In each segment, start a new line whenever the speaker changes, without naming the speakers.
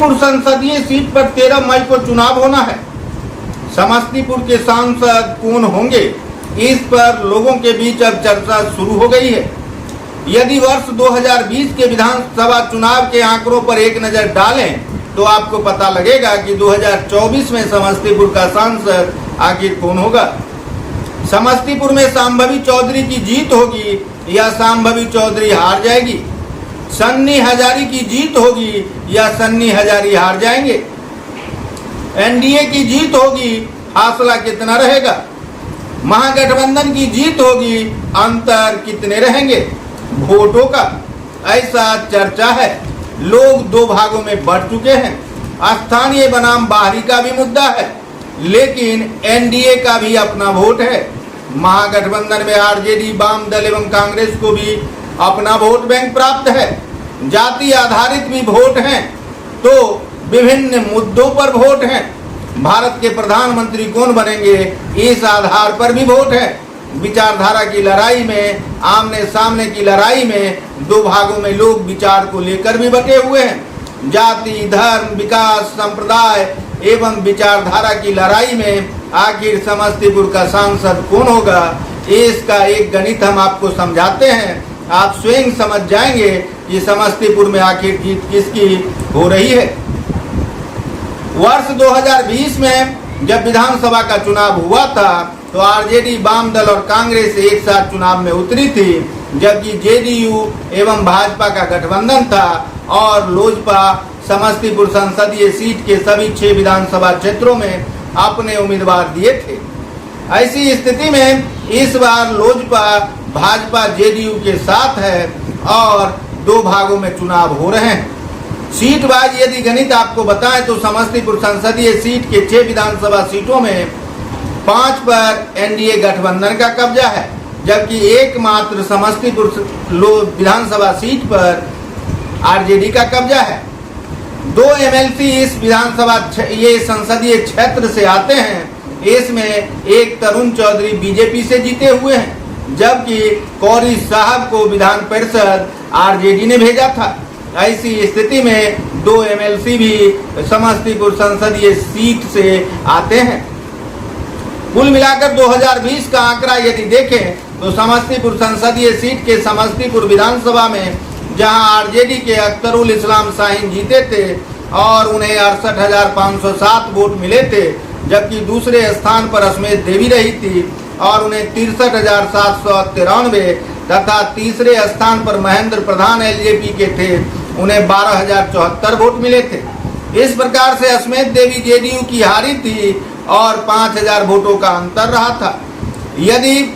समस्तीपुर संसदीय सीट पर 13 मई को चुनाव होना है। समस्तीपुर के सांसद कौन होंगे, इस पर लोगों के बीच अब चर्चा शुरू हो गई है। यदि वर्ष 2020 के विधानसभा चुनाव के आंकड़ों पर एक नजर डालें तो आपको पता लगेगा कि 2024 में समस्तीपुर का सांसद आखिर कौन होगा। समस्तीपुर में शांभवी चौधरी की जीत होगी या शांभवी चौधरी हार जाएगी? सन्नी हजारी की जीत होगी या सन्नी हजारी हार जाएंगे? एनडीए की जीत होगी, फासला कितना रहेगा? महागठबंधन की जीत होगी, अंतर कितने रहेंगे वोटों का? ऐसा चर्चा है। लोग दो भागों में बढ़ चुके हैं। स्थानीय बनाम बाहरी का भी मुद्दा है, लेकिन एनडीए का भी अपना वोट है। महागठबंधन में आरजेडी, वाम दल एवं कांग्रेस को भी अपना वोट बैंक प्राप्त है। जाति आधारित भी वोट हैं, तो विभिन्न मुद्दों पर वोट हैं। भारत के प्रधानमंत्री कौन बनेंगे, इस आधार पर भी वोट है। विचारधारा की लड़ाई में, आमने सामने की लड़ाई में दो भागों में लोग विचार को लेकर भी बटे हुए हैं। जाति, धर्म, विकास, संप्रदाय एवं विचारधारा की लड़ाई में आखिर समस्तीपुर का सांसद कौन होगा, इसका एक गणित हम आपको समझाते हैं। आप स्वयं समझ जाएंगे कि समस्तीपुर में आखिर जीत किसकी हो रही है। वर्ष 2020 में जब विधानसभा का चुनाव हुआ था तो आरजेडी, वाम दल और कांग्रेस एक साथ चुनाव में उतरी थी, जबकि जेडीयू एवं भाजपा का गठबंधन था और लोजपा समस्तीपुर संसदीय सीट के सभी 6 विधानसभा क्षेत्रों में अपने उम्मीदवार दिए थे। ऐसी स्थिति में इस बार लोजपा भाजपा जेडीयू के साथ है और दो भागों में चुनाव हो रहे हैं। सीट वाइज यदि गणित आपको बताएं तो समस्तीपुर संसदीय सीट के 6 विधानसभा सीटों में 5 पर एनडीए गठबंधन का कब्जा है, जबकि एकमात्र समस्तीपुर विधानसभा सीट पर आरजेडी का कब्जा है। 2 एमएलसी इस विधानसभा ये संसदीय क्षेत्र से आते हैं। इसमें एक तरुण चौधरी बीजेपी से जीते हुए हैं, जबकि कौरी साहब को विधान परिषद आरजेडी ने भेजा था। ऐसी स्थिति में 2 एमएलसी भी समस्तीपुर संसदीय सीट से आते हैं। कुल मिलाकर 2020 का आंकड़ा यदि देखें तो समस्तीपुर संसदीय सीट के समस्तीपुर विधानसभा में जहां आरजेडी के अख्तरुल इस्लाम शाहीन जीते थे और उन्हें 68,507 वोट मिले थे, जबकि दूसरे स्थान पर अस्मित देवी रही थी और उन्हें 63,793 तथा तीसरे स्थान पर महेंद्र प्रधान एलजेपी के थे, उन्हें 12,074 वोट मिले थे। इस प्रकार से अस्मित देवी जेडीयू की हारी थी और 5,000 वोटों का अंतर रहा था। यदि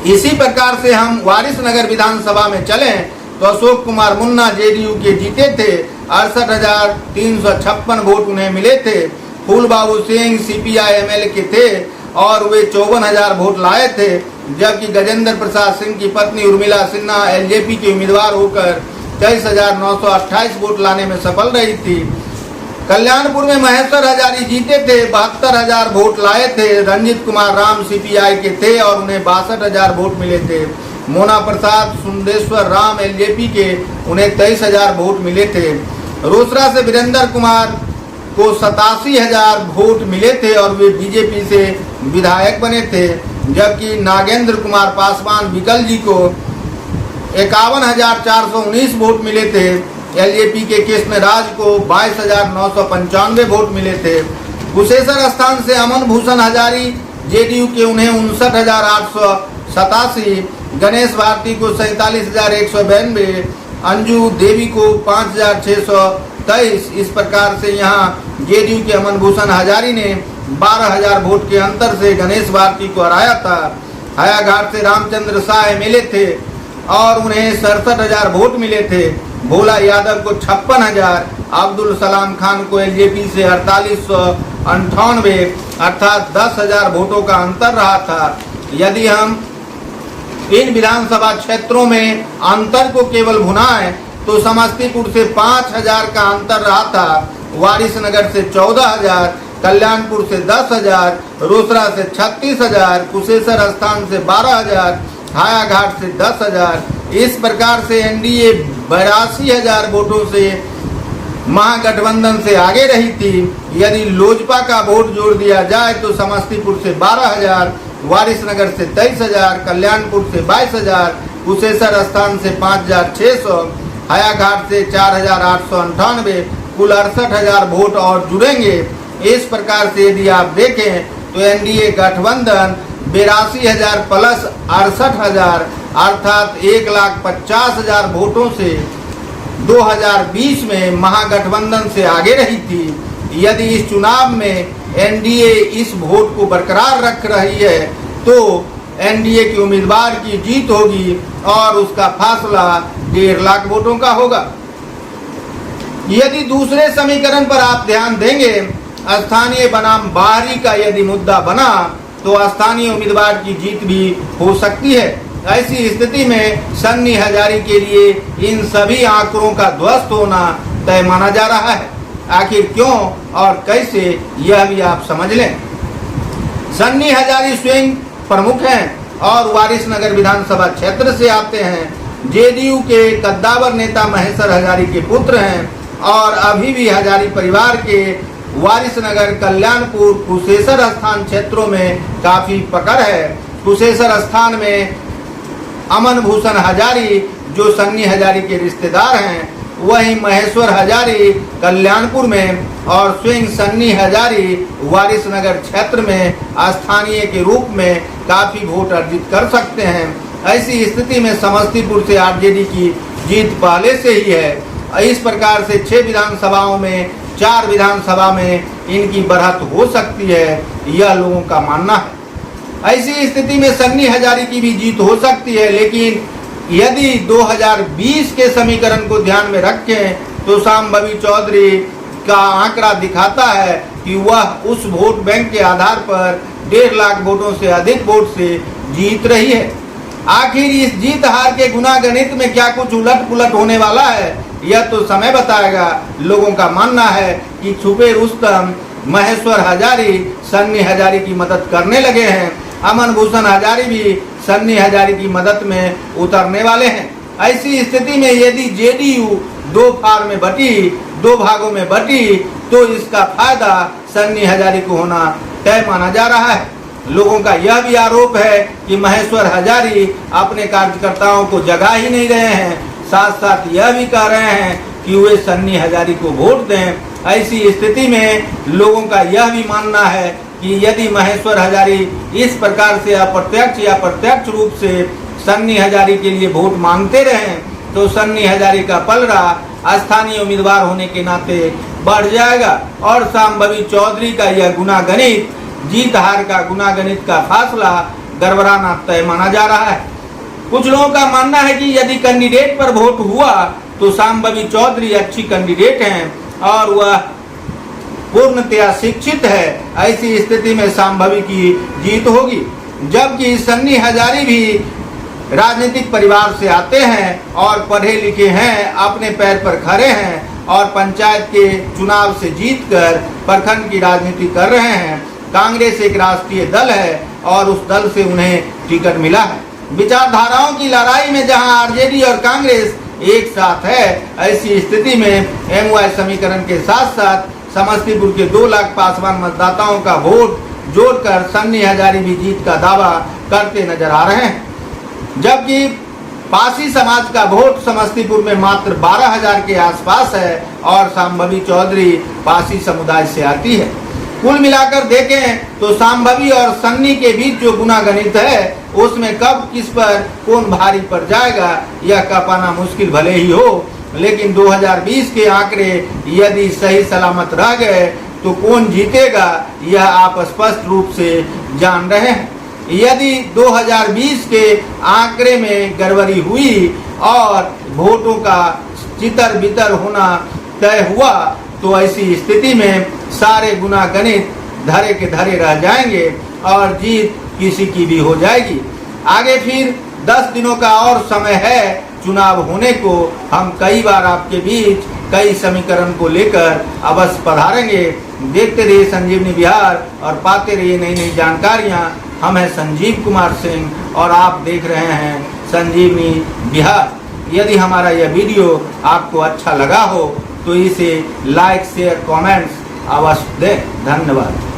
इसी प्रकार से हम वारिसनगर विधानसभा में चलें तो अशोक कुमार मुन्ना जेडीयू के जीते थे, 68,356 वोट उन्हें मिले थे। फूलबाबू सिंह सीपीआई-एमएल के थे और वे 54,000 वोट लाए थे, जबकि गजेंद्र प्रसाद सिंह की पत्नी उर्मिला सिन्हा एलजेपी के उम्मीदवार होकर 23,928 वोट लाने में सफल रही थी। कल्याणपुर में महेश्वर हजारी जीते थे, 72,000 वोट लाए थे। रंजित कुमार राम सीपीआई के थे और उन्हें 62,000 वोट मिले थे। मोना प्रसाद सुंदेश्वर राम एलजेपी के, उन्हें 23,000 वोट मिले थे। रोसड़ा से वीरेंद्र कुमार को 87,000 वोट मिले थे और वे बीजेपी से विधायक बने थे, जबकि नागेंद्र कुमार पासवान विकल जी को 51,419 वोट मिले थे। एलजेपी के कृष्णराज को 22,995 वोट मिले थे। कुशेश्वर स्थान से अमन भूषण हजारी जेडीयू के, उन्हें 59,887। गणेश भारती को 47,192। अंजू देवी को 5,623। इस प्रकार से यहाँ जेडीयू के अमन भूषण हजारी ने 12,000 वोट के अंतर से गणेश भारती को हराया था। हायाघाट से रामचंद्र शाह एमएलए थे और उन्हें 67,000 वोट मिले थे। भोला यादव को 56,000। अब्दुल सलाम खान को एलजेपी से 4898 अर्थात 10,000 वोटों का अंतर रहा था। यदि हम इन विधानसभा क्षेत्रों में अंतर को केवल भुनाएं तो समस्तीपुर से 5,000 का अंतर रहा था, वारिसनगर से 14,000, कल्याणपुर से 10,000, रोसड़ा से 36,000, कुशेश्वर स्थान से 12,000, हायाघाट से 10,000। इस प्रकार से एनडीए 82,000 वोटों से महागठबंधन से आगे रही थी। यदि लोजपा का वोट जोड़ दिया जाए तो समस्तीपुर से 12,000, वारिसनगर से 23,000, कल्याणपुर से 22,000, कुशेश्वर स्थान से 5,600, हायाघाट से 4,898, कुल 68,000 वोट और जुड़ेंगे। इस प्रकार से यदि आप देखें तो एनडीए गठबंधन 82,000 प्लस 68,000 अर्थात 1,50,000 वोटों से 2020 में महागठबंधन से आगे रही थी। यदि इस चुनाव में एनडीए इस वोट को बरकरार रख रही है तो एनडीए के उम्मीदवार की जीत होगी और उसका फासला 1.5 लाख वोटों का होगा। यदि दूसरे समीकरण पर आप ध्यान देंगे, स्थानीय बनाम बाहरी का यदि मुद्दा बना तो स्थानीय उम्मीदवार की जीत भी हो सकती है। ऐसी स्थिति में सन्नी हजारी के लिए इन सभी आंकड़ों का ध्वस्त होना तय माना जा रहा है। आखिर क्यों और कैसे, यह भी आप समझ लें। सन्नी हजारी स्वयं प्रमुख हैं और वारिसनगर विधानसभा क्षेत्र से आते हैं। जेडीयू के कद्दावर नेता महेश्वर हजारी के पुत्र हैं और अभी भी हजारी परिवार के वारिसनगर, कल्याणपुर, कुशेश्वर स्थान क्षेत्रों में काफी पकड़ है। कुशेश्वर स्थान में अमन भूषण हजारी जो सन्नी हजारी के रिश्तेदार हैं, वहीं महेश्वर हजारी कल्याणपुर में और स्वयं सन्नी हजारी वारिसनगर क्षेत्र में स्थानीय के रूप में काफी वोट अर्जित कर सकते हैं। ऐसी स्थिति में समस्तीपुर से आरजेडी की जीत पहले से ही है। इस प्रकार से 6 विधानसभाओं में 4 विधानसभा में इनकी बढ़त हो सकती है, यह लोगों का मानना है। ऐसी स्थिति में सन्नी हजारी की भी जीत हो सकती है, लेकिन यदि 2020 के समीकरण को ध्यान में रखें तो शांभवी चौधरी का आंकड़ा दिखाता है कि वह उस वोट बैंक के आधार पर 1.5 लाख वोटों से अधिक वोट से जीत रही है। आखिर इस जीत हार के गुना गणित में क्या कुछ उलट पुलट होने वाला है, यह तो समय बताएगा। लोगों का मानना है कि छुपे रुस्तम महेश्वर हजारी सन्नी हजारी की मदद करने लगे हैं। अमन भूषण हजारी भी सन्नी हजारी की मदद में उतरने वाले हैं। ऐसी स्थिति में यदि जेडीयू 2 भागों में बटी तो इसका फायदा सन्नी हजारी को होना तय माना जा रहा है। लोगों का यह भी आरोप है कि महेश्वर हजारी अपने कार्यकर्ताओं को जगा ही नहीं रहे हैं, साथ साथ यह भी कह रहे हैं कि वे सन्नी हजारी को वोट दें। ऐसी स्थिति में लोगों का यह भी मानना है कि यदि महेश्वर हजारी इस प्रकार से अप्रत्यक्ष या प्रत्यक्ष रूप से सन्नी हजारी के लिए वोट मांगते रहें तो सन्नी हजारी का पलड़ा स्थानीय उम्मीदवार होने के नाते बढ़ जाएगा और शांभवी चौधरी का यह गुनागणित, जीत हार का गुनागणित का फासला गड़बड़ाना तय माना जा रहा है। कुछ लोगों का मानना है कि यदि कैंडिडेट पर वोट हुआ तो शांभवी चौधरी अच्छी कैंडिडेट हैं और वह पूर्णतया शिक्षित है। ऐसी स्थिति में शांभवी की जीत होगी, जबकि सन्नी हजारी भी राजनीतिक परिवार से आते हैं और पढ़े लिखे हैं, अपने पैर पर खड़े हैं और पंचायत के चुनाव से जीतकर प्रखंड की राजनीति कर रहे हैं। कांग्रेस एक राष्ट्रीय दल है और उस दल से उन्हें टिकट मिला है। विचारधाराओं की लड़ाई में जहां आरजेडी और कांग्रेस एक साथ है, ऐसी स्थिति में एमवाई समीकरण के साथ साथ समस्तीपुर के 2 लाख पासवान मतदाताओं का वोट जोड़कर सन्नी हजारी भी जीत का दावा करते नजर आ रहे हैं, जबकि पासी समाज का वोट समस्तीपुर में मात्र 12,000 के आसपास है और शांभवी चौधरी पासी समुदाय से आती है। कुल मिलाकर देखें तो शांभवी और सन्नी के बीच जो गुनागणित है उसमें कब किस पर कौन भारी पड़ जाएगा यह कह पाना मुश्किल भले ही हो, लेकिन 2020 के आंकड़े यदि सही सलामत रह गए तो कौन जीतेगा यह आप स्पष्ट रूप से जान रहे हैं। यदि 2020 के आंकड़े में गड़बड़ी हुई और वोटों का चितर बितर होना तय हुआ तो ऐसी स्थिति में सारे गुनागणित धरे के धरे रह जाएंगे और जीत किसी की भी हो जाएगी। आगे फिर 10 दिनों का और समय है चुनाव होने को। हम कई बार आपके बीच कई समीकरण को लेकर अवश्य पधारेंगे। देखते रहिए संजीवनी बिहार और पाते रहिए नई नई जानकारियां। हम हैं संजीव कुमार सिंह और आप देख रहे हैं संजीवनी बिहार। यदि हमारा यह वीडियो आपको अच्छा लगा हो तो इसे लाइक शेयर कमेंट्स अवश्य दें। धन्यवाद।